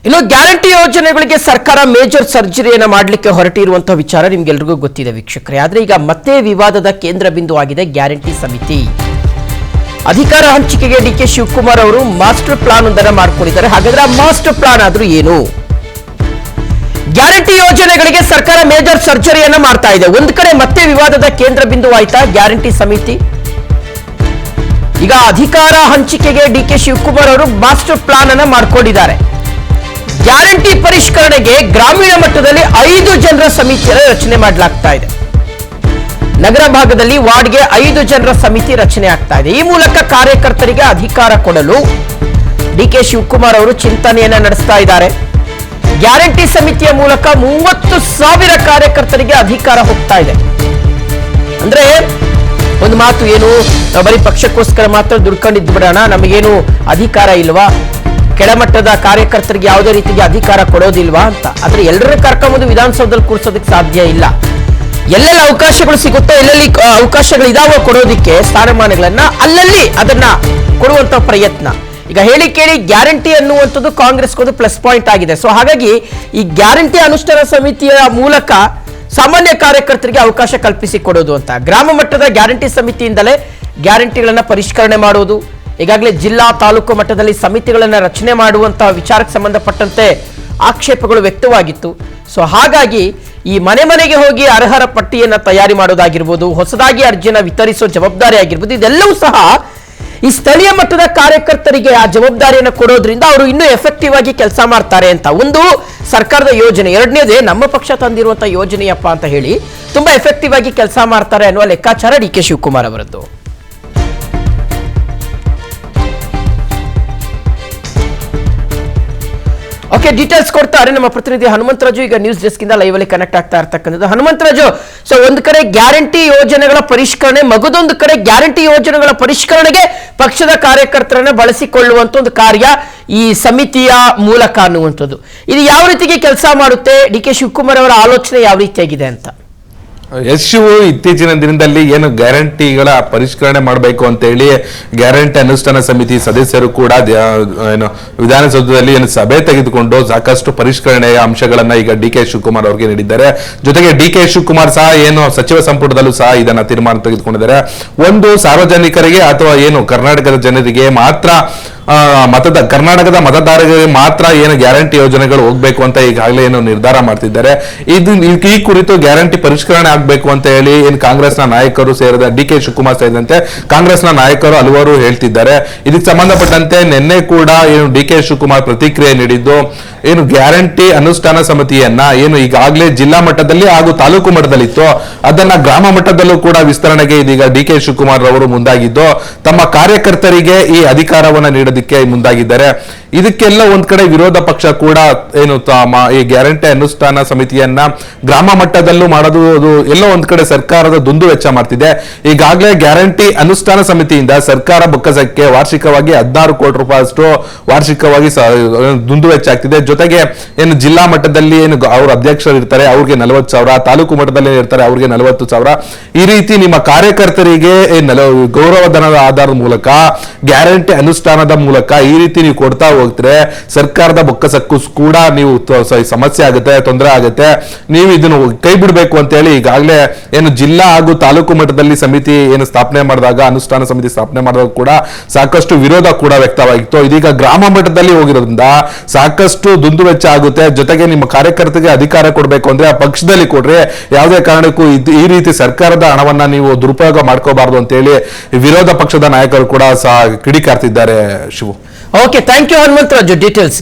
ಇನ್ನು ಗ್ಯಾರಂಟಿ ಯೋಜನೆಗಳಿಗೆ ಸರ್ಕಾರ ಮೇಜರ್ ಸರ್ಜರಿಯನ್ನು ಮಾಡಲಿಕ್ಕೆ ಹೊರಟಿರುವಂತಹ ವಿಚಾರ ನಿಮ್ಗೆಲ್ರಿಗೂ ಗೊತ್ತಿದೆ ವೀಕ್ಷಕರೇ. ಆದ್ರೆ ಈಗ ಮತ್ತೆ ವಿವಾದದ ಕೇಂದ್ರ ಬಿಂದು ಆಗಿದೆ ಗ್ಯಾರಂಟಿ ಸಮಿತಿ. ಅಧಿಕಾರ ಹಂಚಿಕೆಗೆ ಡಿಕೆ ಶಿವಕುಮಾರ್ ಅವರು ಮಾಸ್ಟರ್ ಪ್ಲಾನ್ ಒಂದನ್ನು ಮಾಡಿಕೊಂಡಿದ್ದಾರೆ. ಹಾಗಾದ್ರೆ ಆ ಮಾಸ್ಟರ್ ಪ್ಲಾನ್ ಆದ್ರೂ ಏನು? ಗ್ಯಾರಂಟಿ ಯೋಜನೆಗಳಿಗೆ ಸರ್ಕಾರ ಮೇಜರ್ ಸರ್ಜರಿಯನ್ನ ಮಾಡ್ತಾ ಇದೆ. ಒಂದ್ ಕಡೆ ಮತ್ತೆ ವಿವಾದದ ಕೇಂದ್ರ ಬಿಂದು ಆಯ್ತಾ ಗ್ಯಾರಂಟಿ ಸಮಿತಿ. ಈಗ ಅಧಿಕಾರ ಹಂಚಿಕೆಗೆ ಡಿಕೆ ಶಿವಕುಮಾರ್ ಅವರು ಮಾಸ್ಟರ್ ಪ್ಲಾನ್ ಅನ್ನ ಮಾಡ್ಕೊಂಡಿದ್ದಾರೆ. ಗ್ಯಾರಂಟಿ ಪರಿಷ್ಕರಣೆಗೆ ಗ್ರಾಮೀಣ ಮಟ್ಟದಲ್ಲಿ 5 ಜನರ ಸಮಿತಿಯನ್ನು ರಚನೆ ಮಾಡಲಾಗ್ತಾ ಇದೆ. ನಗರ ಭಾಗದಲ್ಲಿ ವಾರ್ಡ್ಗೆ 5 ಜನರ ಸಮಿತಿ ರಚನೆ ಆಗ್ತಾ ಇದೆ. ಈ ಮೂಲಕ ಕಾರ್ಯಕರ್ತರಿಗೆ ಅಧಿಕಾರ ಕೊಡಲು ಡಿಕೆ ಶಿವಕುಮಾರ್ ಅವರು ಚಿಂತನೆಯನ್ನ ನಡೆಸ್ತಾ ಇದ್ದಾರೆ. ಗ್ಯಾರಂಟಿ ಸಮಿತಿಯ ಮೂಲಕ 30,000 ಕಾರ್ಯಕರ್ತರಿಗೆ ಅಧಿಕಾರ ಹೋಗ್ತಾ ಇದೆ. ಅಂದ್ರೆ ಒಂದು ಮಾತು ಏನು, ನಾವು ಬರೀ ಪಕ್ಷಕ್ಕೋಸ್ಕರ ಮಾತ್ರ ದುಡ್ಕೊಂಡಿದ್ದು ಬಿಡೋಣ, ನಮಗೇನು ಅಧಿಕಾರ ಇಲ್ವಾ, ಕೆಳಮಟ್ಟದ ಕಾರ್ಯಕರ್ತರಿಗೆ ಯಾವುದೇ ರೀತಿಗೆ ಅಧಿಕಾರ ಕೊಡೋದಿಲ್ವಾ ಅಂತ. ಆದ್ರೆ ಎಲ್ಲರನ್ನೂ ಕರ್ಕೊಂಬಂದು ವಿಧಾನಸೌಧದಲ್ಲಿ ಕೂರಿಸೋದಕ್ಕೆ ಸಾಧ್ಯ ಇಲ್ಲ. ಎಲ್ಲೆಲ್ಲ ಅವಕಾಶಗಳು ಸಿಗುತ್ತೋ, ಎಲ್ಲೆಲ್ಲಿ ಅವಕಾಶಗಳು ಇದಾವೋ ಕೊಡೋದಿಕ್ಕೆ ಸ್ಥಾನಮಾನಗಳನ್ನ ಅಲ್ಲಲ್ಲಿ ಅದನ್ನ ಕೊಡುವಂತ ಪ್ರಯತ್ನ. ಈಗ ಹೇಳಿ ಕೇಳಿ ಗ್ಯಾರಂಟಿ ಅನ್ನುವಂಥದ್ದು ಕಾಂಗ್ರೆಸ್ಗೊಂದು ಪ್ಲಸ್ ಪಾಯಿಂಟ್ ಆಗಿದೆ. ಸೊ ಹಾಗಾಗಿ ಈ ಗ್ಯಾರಂಟಿ ಅನುಷ್ಠಾನ ಸಮಿತಿಯ ಮೂಲಕ ಸಾಮಾನ್ಯ ಕಾರ್ಯಕರ್ತರಿಗೆ ಅವಕಾಶ ಕಲ್ಪಿಸಿ ಕೊಡೋದು ಅಂತ. ಗ್ರಾಮ ಮಟ್ಟದ ಗ್ಯಾರಂಟಿ ಸಮಿತಿಯಿಂದಲೇ ಗ್ಯಾರಂಟಿಗಳನ್ನ ಪರಿಷ್ಕರಣೆ ಮಾಡುವುದು. ಈಗಾಗಲೇ ಜಿಲ್ಲಾ ತಾಲೂಕು ಮಟ್ಟದಲ್ಲಿ ಸಮಿತಿಗಳನ್ನ ರಚನೆ ಮಾಡುವಂತಹ ವಿಚಾರಕ್ಕೆ ಸಂಬಂಧಪಟ್ಟಂತೆ ಆಕ್ಷೇಪಗಳು ವ್ಯಕ್ತವಾಗಿತ್ತು. ಸೊ ಹಾಗಾಗಿ ಈ ಮನೆ ಮನೆಗೆ ಹೋಗಿ ಅರ್ಹರ ಪಟ್ಟಿಯನ್ನ ತಯಾರಿ ಮಾಡೋದಾಗಿರ್ಬೋದು, ಹೊಸದಾಗಿ ಅರ್ಜಿಯನ್ನ ವಿತರಿಸೋ ಜವಾಬ್ದಾರಿ ಆಗಿರ್ಬೋದು, ಇದೆಲ್ಲವೂ ಸಹ ಈ ಸ್ಥಳೀಯ ಮಟ್ಟದ ಕಾರ್ಯಕರ್ತರಿಗೆ ಆ ಜವಾಬ್ದಾರಿಯನ್ನು ಕೊಡೋದ್ರಿಂದ ಅವರು ಇನ್ನೂ ಎಫೆಕ್ಟಿವ್ ಆಗಿ ಕೆಲಸ ಮಾಡ್ತಾರೆ ಅಂತ ಒಂದು ಸರ್ಕಾರದ ಯೋಜನೆ. ಎರಡನೇದೇ ನಮ್ಮ ಪಕ್ಷ ತಂದಿರುವಂತಹ ಯೋಜನೆಯಪ್ಪ ಅಂತ ಹೇಳಿ ತುಂಬಾ ಎಫೆಕ್ಟಿವ್ ಆಗಿ ಕೆಲಸ ಮಾಡ್ತಾರೆ ಅನ್ನುವ ಲೆಕ್ಕಾಚಾರ ಡಿ ಕೆ ಶಿವಕುಮಾರ್ ಅವರದ್ದು. ಓಕೆ, ಡೀಟೇಲ್ಸ್ ಕೊಡ್ತಾರೆ ನಮ್ಮ ಪ್ರತಿನಿಧಿ ಹನುಮಂತರಾಜು. ಈಗ ನ್ಯೂಸ್ ಡೆಸ್ಕ್ ಇಂದ ಲೈವ್ ಅಲ್ಲಿ ಕನೆಕ್ಟ್ ಆಗ್ತಾ ಇರ್ತಕ್ಕಂಥದ್ದು. ಹನುಮಂತರಾಜು, ಸೊ ಒಂದು ಕಡೆ ಗ್ಯಾರಂಟಿ ಯೋಜನೆಗಳ ಪರಿಷ್ಕರಣೆ, ಮಗದೊಂದು ಕಡೆ ಗ್ಯಾರಂಟಿ ಯೋಜನೆಗಳ ಪರಿಷ್ಕರಣೆಗೆ ಪಕ್ಷದ ಕಾರ್ಯಕರ್ತರನ್ನ ಬಳಸಿಕೊಳ್ಳುವಂತ ಒಂದು ಕಾರ್ಯ ಈ ಸಮಿತಿಯ ಮೂಲಕ ಅನ್ನುವಂಥದ್ದು. ಇದು ಯಾವ ರೀತಿಗೆ ಕೆಲಸ ಮಾಡುತ್ತೆ? ಡಿ ಕೆ ಶಿವಕುಮಾರ್ ಅವರ ಆಲೋಚನೆ ಯಾವ ರೀತಿಯಾಗಿದೆ ಅಂತ? ಶಿವು, ಇತ್ತೀಚಿನ ದಿನದಲ್ಲಿ ಏನು ಗ್ಯಾರಂಟಿಗಳ ಪರಿಷ್ಕರಣೆ ಮಾಡಬೇಕು ಅಂತ ಹೇಳಿ ಗ್ಯಾರಂಟಿ ಅನುಷ್ಠಾನ ಸಮಿತಿ ಸದಸ್ಯರು ಕೂಡ ಏನು ವಿಧಾನಸೌಧದಲ್ಲಿ ಏನು ಸಭೆ ತೆಗೆದುಕೊಂಡು ಸಾಕಷ್ಟು ಪರಿಷ್ಕರಣೆಯ ಅಂಶಗಳನ್ನ ಈಗ ಡಿ ಕೆ ಶಿವಕುಮಾರ್ ಅವರಿಗೆ ನೀಡಿದ್ದಾರೆ. ಜೊತೆಗೆ ಡಿ ಕೆ ಶಿವಕುಮಾರ್ ಸಹ ಏನು ಸಚಿವ ಸಂಪುಟದಲ್ಲೂ ಸಹ ಇದನ್ನ ತೀರ್ಮಾನ ತೆಗೆದುಕೊಂಡಿದ್ದಾರೆ. ಒಂದು ಸಾರ್ವಜನಿಕರಿಗೆ ಅಥವಾ ಏನು ಕರ್ನಾಟಕದ ಜನರಿಗೆ ಮಾತ್ರ ಕರ್ನಾಟಕದ ಮತದಾರರಿಗೆ ಮಾತ್ರ ಏನು ಗ್ಯಾರಂಟಿ ಯೋಜನೆಗಳು ಹೋಗ್ಬೇಕು ಅಂತ ಈಗಾಗಲೇ ಏನು ನಿರ್ಧಾರ ಮಾಡ್ತಿದ್ದಾರೆ. ಈ ಕುರಿತು ಗ್ಯಾರಂಟಿ ಪರಿಷ್ಕರಣೆ ಆಗ್ಬೇಕು ಅಂತ ಹೇಳಿ ಏನು ಕಾಂಗ್ರೆಸ್ನ ನಾಯಕರು ಸೇರಿದ ಡಿ ಕೆ ಶಿವಕುಮಾರ್ ಸೇರಿದಂತೆ ಕಾಂಗ್ರೆಸ್ನ ನಾಯಕರು ಹಲವರು ಹೇಳ್ತಿದ್ದಾರೆ. ಇದಕ್ಕೆ ಸಂಬಂಧಪಟ್ಟಂತೆ ನಿನ್ನೆ ಕೂಡ ಏನು ಡಿ ಕೆ ಶಿವಕುಮಾರ್ ಪ್ರತಿಕ್ರಿಯೆ ನೀಡಿದ್ದು, ಏನು ಗ್ಯಾರಂಟಿ ಅನುಷ್ಠಾನ ಸಮಿತಿಯನ್ನ ಏನು ಈಗಾಗಲೇ ಜಿಲ್ಲಾ ಮಟ್ಟದಲ್ಲಿ ಹಾಗೂ ತಾಲೂಕು ಮಟ್ಟದಲ್ಲಿತ್ತು, ಅದನ್ನ ಗ್ರಾಮ ಮಟ್ಟದಲ್ಲೂ ಕೂಡ ವಿಸ್ತರಣೆಗೆ ಇದೀಗ ಡಿ ಕೆ ಶಿವಕುಮಾರ್ ಅವರು ಮುಂದಾಗಿದ್ದು ತಮ್ಮ ಕಾರ್ಯಕರ್ತರಿಗೆ ಈ ಅಧಿಕಾರವನ್ನ ನೀಡೋದಕ್ಕೆ ಮುಂದಾಗಿದ್ದಾರೆ. ಇದಕ್ಕೆಲ್ಲ ಒಂದ್ ಕಡೆ ವಿರೋಧ ಪಕ್ಷ ಕೂಡ ಏನು ಈ ಗ್ಯಾರಂಟಿ ಅನುಷ್ಠಾನ ಸಮಿತಿಯನ್ನ ಗ್ರಾಮ ಮಟ್ಟದಲ್ಲೂ ಮಾಡೋದು ಎಲ್ಲೋ ಒಂದ್ ಕಡೆ ಸರ್ಕಾರದ ದುಂದು ವೆಚ್ಚ ಮಾಡ್ತಿದೆ. ಈಗಾಗಲೇ ಗ್ಯಾರಂಟಿ ಅನುಷ್ಠಾನ ಸಮಿತಿಯಿಂದ ಸರ್ಕಾರ ಬೊಕ್ಕಸಕ್ಕೆ ವಾರ್ಷಿಕವಾಗಿ 16 ಕೋಟಿ ರೂಪಾಯಿ ಅಷ್ಟು ವಾರ್ಷಿಕವಾಗಿ ದುಂದು ವೆಚ್ಚ ಆಗ್ತಿದೆ. ಜೊತೆಗೆ ಏನು ಜಿಲ್ಲಾ ಮಟ್ಟದಲ್ಲಿ ಏನು ಅವ್ರ ಅಧ್ಯಕ್ಷರು ಇರ್ತಾರೆ ಅವ್ರಿಗೆ 40,000, ತಾಲೂಕು ಮಟ್ಟದಲ್ಲಿ ಇರ್ತಾರೆ ಅವ್ರಿಗೆ 40,000. ಈ ರೀತಿ ನಿಮ್ಮ ಕಾರ್ಯಕರ್ತರಿಗೆ ಗೌರವಧನದ ಆಧಾರದ ಮೂಲಕ ಗ್ಯಾರಂಟಿ ಅನುಷ್ಠಾನದ ಮೂಲಕ ಈ ರೀತಿ ನೀವು ಕೊಡ್ತಾ ಹೋಗ್ತಾರೆ, ಸರ್ಕಾರದ ಬೊಕ್ಕಸಕ್ಕೂ ಕೂಡ ನೀವು ಸಮಸ್ಯೆ ಆಗುತ್ತೆ, ತೊಂದರೆ ಆಗುತ್ತೆ. ನೀವು ಇದನ್ನು ಕೈ ಬಿಡಬೇಕು ಅಂತ ಹೇಳಿ ಈಗಾಗಲೇ ಏನು ಜಿಲ್ಲಾ ಹಾಗೂ ತಾಲೂಕು ಮಟ್ಟದಲ್ಲಿ ಸಮಿತಿ ಏನು ಸ್ಥಾಪನೆ ಮಾಡಿದಾಗ, ಅನುಷ್ಠಾನ ಸಮಿತಿ ಸ್ಥಾಪನೆ ಮಾಡಿದಾಗ ಕೂಡ ಸಾಕಷ್ಟು ವಿರೋಧ ಕೂಡ ವ್ಯಕ್ತವಾಗಿತ್ತು. ಇದೀಗ ಗ್ರಾಮ ಮಟ್ಟದಲ್ಲಿ ಹೋಗಿರೋದ್ರಿಂದ ಸಾಕಷ್ಟು ದುಂದು ವೆಚ್ಚ ಆಗುತ್ತೆ. ಜೊತೆಗೆ ನಿಮ್ಮ ಕಾರ್ಯಕರ್ತರಿಗೆ ಅಧಿಕಾರ ಕೊಡಬೇಕು ಅಂದ್ರೆ ಆ ಪಕ್ಷದಲ್ಲಿ ಕೊಡ್ರಿ, ಯಾವುದೇ ಕಾರಣಕ್ಕೂ ಈ ರೀತಿ ಸರ್ಕಾರದ ಹಣವನ್ನ ನೀವು ದುರುಪಯೋಗ ಮಾಡ್ಕೋಬಾರ್ದು ಅಂತ ಹೇಳಿ ವಿರೋಧ ಪಕ್ಷದ ನಾಯಕರು ಕೂಡ ಸಹ ಕಿಡಿಕಾರ್ತಿದ್ದಾರೆ. Shivu, okay, thank you Hanumantharaju details.